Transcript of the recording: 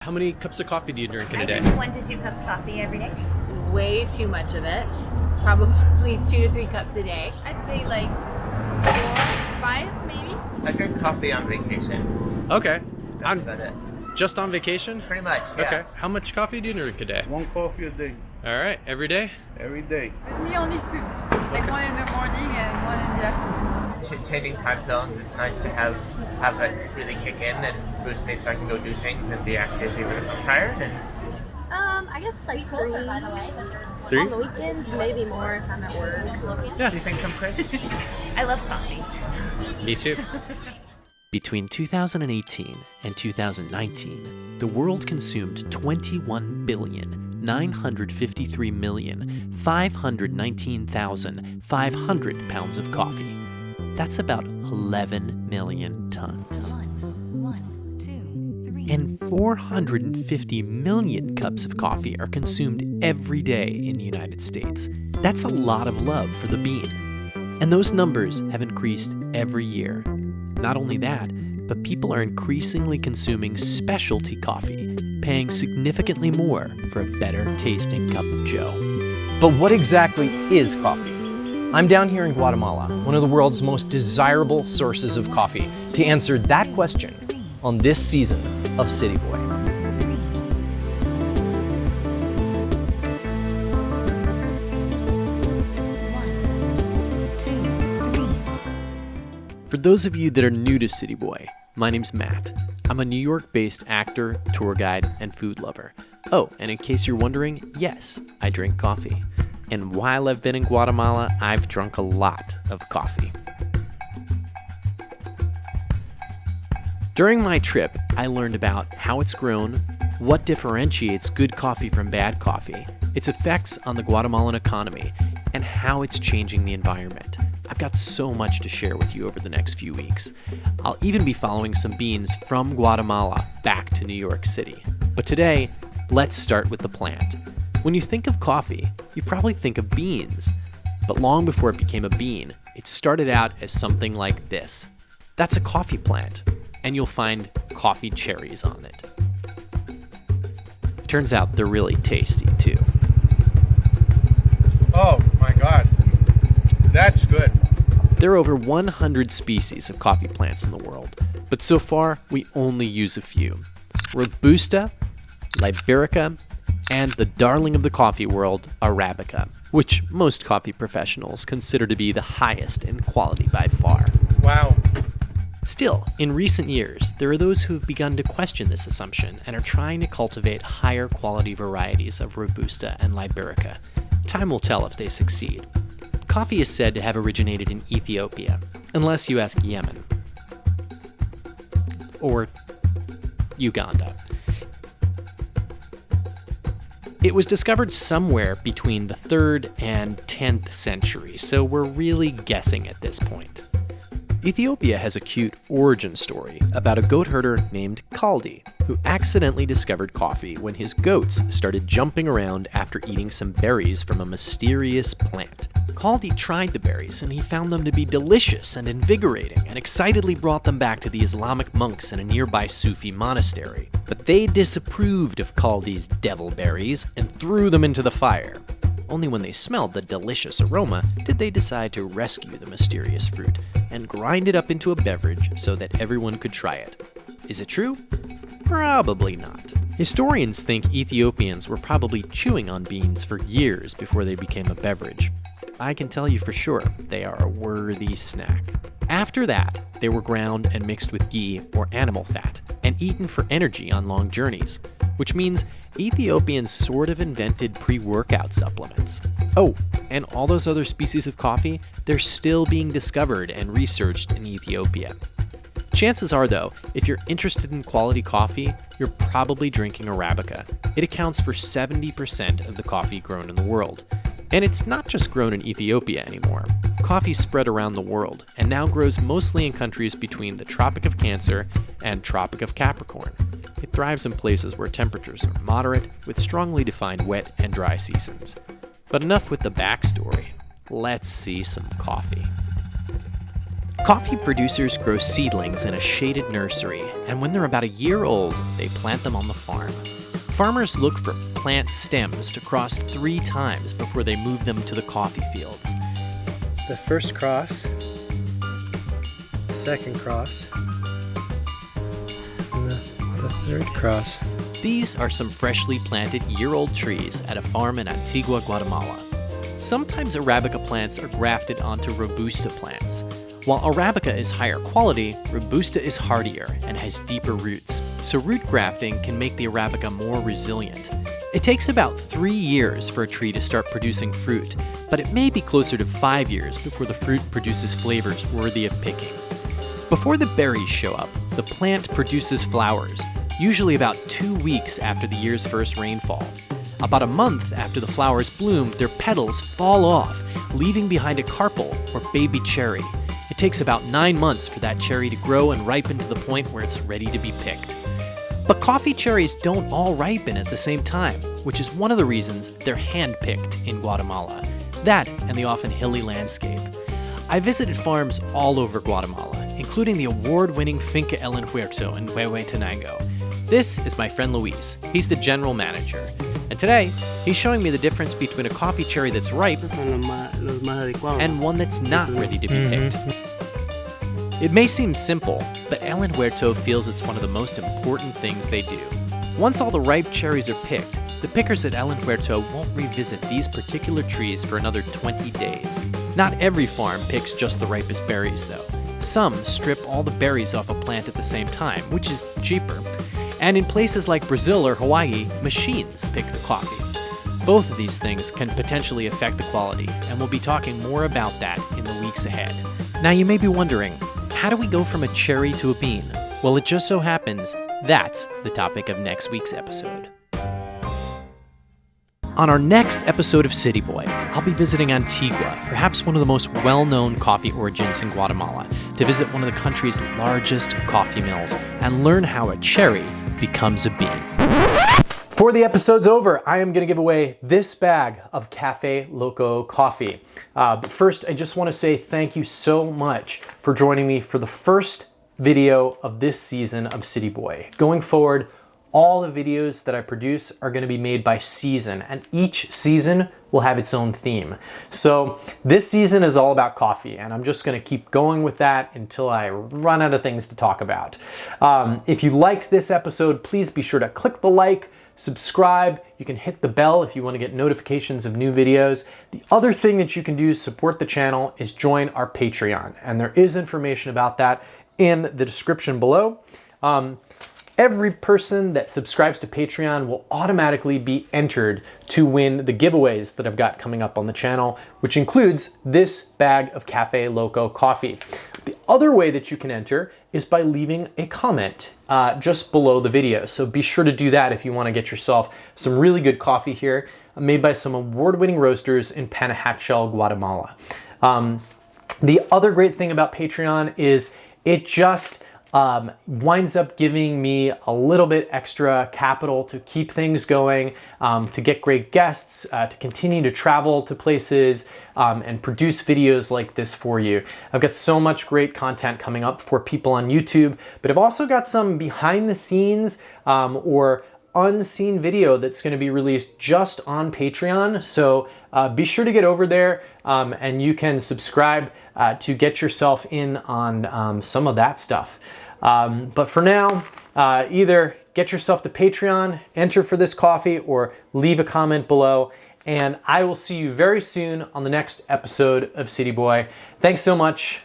How many cups of coffee do you drink in a day? I drink 1 to 2 cups of coffee every day. Way too much of it. Probably 2 to 3 cups a day. I'd say like 4, 5 maybe. I drink coffee on vacation. Okay. That's about it. Just on vacation? Pretty much, yeah. Okay. How much coffee do you drink a day? 1 coffee a day, All right. Every day? every day. With me only 2. Like 1 in the morning and 1 in the afternoon. Changing time zones, it's nice to have it really kick in and boost me so I can go do things and be active even if I'm tired. And I guess like 3 by the way. 3? On the weekends, maybe more if I'm at work. Yeah. do you think I'm crazy? I love coffee. Me too. Between 2018 and 2019, the world consumed 21,953,519,500 pounds of coffee. That's about 11 million tons. And 450 million cups of coffee are consumed every day in the United States. That's a lot of love for the bean. And those numbers have increased every year. Not only that, but people are increasingly consuming specialty coffee, paying significantly more for a better tasting cup of joe. But what exactly is coffee? I'm down here in Guatemala, one of the world's most desirable sources of coffee, to answer that question on this season of City Boy. For those of you that are new to City Boy, my name's Matt. I'm a New York-based actor, tour guide, and food lover. Oh, and in case you're wondering, yes, I drink coffee. And while I've been in Guatemala, I've drunk a lot of coffee. During my trip, I learned about how it's grown, what differentiates good coffee from bad coffee, its effects on the Guatemalan economy, and how it's changing the environment. I've got so much to share with you over the next few weeks. I'll even be following some beans from Guatemala back to New York City. But today, let's start with the plant. When you think of coffee, you probably think of beans. But long before it became a bean, it started out as something like this. That's a coffee plant, and you'll find coffee cherries on it. It turns out they're really tasty, too. Oh my God, that's good. There are over 100 species of coffee plants in the world, but so far we only use a few. Robusta, Liberica, and the darling of the coffee world, Arabica, which most coffee professionals consider to be the highest in quality by far. Wow. Still, in recent years, there are those who have begun to question this assumption and are trying to cultivate higher quality varieties of Robusta and Liberica. Time will tell if they succeed. Coffee is said to have originated in Ethiopia, unless you ask Yemen. Or Uganda. It was discovered somewhere between the 3rd and 10th century, so we're really guessing at this point. Ethiopia has a cute origin story about a goat herder named Kaldi, who accidentally discovered coffee when his goats started jumping around after eating some berries from a mysterious plant. Kaldi tried the berries and he found them to be delicious and invigorating and excitedly brought them back to the Islamic monks in a nearby Sufi monastery. But they disapproved of Kaldi's devil berries and threw them into the fire. Only when they smelled the delicious aroma did they decide to rescue the mysterious fruit and grind it up into a beverage so that everyone could try it. Is it true? Probably not. Historians think Ethiopians were probably chewing on beans for years before they became a beverage. I can tell you for sure they are a worthy snack. After that, they were ground and mixed with ghee or animal fat and eaten for energy on long journeys, which means Ethiopians sort of invented pre-workout supplements. Oh, and all those other species of coffee, they're still being discovered and researched in Ethiopia. Chances are, though, if you're interested in quality coffee, you're probably drinking Arabica. It accounts for 70% of the coffee grown in the world. And it's not just grown in Ethiopia anymore. Coffee spread around the world and now grows mostly in countries between the Tropic of Cancer and Tropic of Capricorn. It thrives in places where temperatures are moderate, with strongly defined wet and dry seasons. But enough with the backstory. Let's see some coffee. Coffee producers grow seedlings in a shaded nursery, and when they're about a year old, they plant them on the farm. Farmers look for plant stems to cross 3 times before they move them to the coffee fields. The first cross, the second cross, and the third cross. These are some freshly planted year-old trees at a farm in Antigua, Guatemala. Sometimes Arabica plants are grafted onto Robusta plants. While Arabica is higher quality, Robusta is hardier and has deeper roots, so root grafting can make the Arabica more resilient. It takes about 3 years for a tree to start producing fruit, but it may be closer to 5 years before the fruit produces flavors worthy of picking. Before the berries show up, the plant produces flowers, usually about 2 weeks after the year's first rainfall. About a month after the flowers bloom, their petals fall off, leaving behind a carpel or baby cherry. It takes about 9 months for that cherry to grow and ripen to the point where it's ready to be picked. But coffee cherries don't all ripen at the same time, which is one of the reasons they're hand-picked in Guatemala. That and the often hilly landscape. I visited farms all over Guatemala, including the award-winning Finca El Injerto in Huehuetenango. This is my friend Luis. He's the general manager. And today, he's showing me the difference between a coffee cherry that's ripe and one that's not ready to be picked. It may seem simple, but El Injerto feels it's one of the most important things they do. Once all the ripe cherries are picked, the pickers at El Injerto won't revisit these particular trees for another 20 days. Not every farm picks just the ripest berries, though. Some strip all the berries off a plant at the same time, which is cheaper. And in places like Brazil or Hawaii, machines pick the coffee. Both of these things can potentially affect the quality, and we'll be talking more about that in the weeks ahead. Now you may be wondering, how do we go from a cherry to a bean? Well, it just so happens that's the topic of next week's episode. On our next episode of City Boy, I'll be visiting Antigua, perhaps one of the most well-known coffee origins in Guatemala, to visit one of the country's largest coffee mills and learn how a cherry becomes a bean. Before the episode's over, I am going to give away this bag of Cafe Loco coffee. But first, I just want to say thank you so much for joining me for the first video of this season of City Boy. Going forward, all the videos that I produce are going to be made by season, and each season will have its own theme. So this season is all about coffee, and I'm just going to keep going with that until I run out of things to talk about. If you liked this episode, please be sure to click the like, subscribe. You can hit the bell if you want to get notifications of new videos. The other thing that you can do to support the channel is join our Patreon, and there is information about that in the description below. Every person that subscribes to Patreon will automatically be entered to win the giveaways that I've got coming up on the channel, which includes this bag of Cafe Loco coffee. The other way that you can enter is by leaving a comment just below the video. So be sure to do that if you want to get yourself some really good coffee here, made by some award-winning roasters in Panajachel, Guatemala. The other great thing about Patreon is it just winds up giving me a little bit extra capital to keep things going, to get great guests, to continue to travel to places, and produce videos like this for you. I've got so much great content coming up for people on YouTube, but I've also got some behind the scenes or unseen video that's going to be released just on Patreon. So be sure to get over there and you can subscribe to get yourself in on some of that stuff. But for now, either get yourself to Patreon, enter for this coffee, or leave a comment below. And I will see you very soon on the next episode of City Boy. Thanks so much.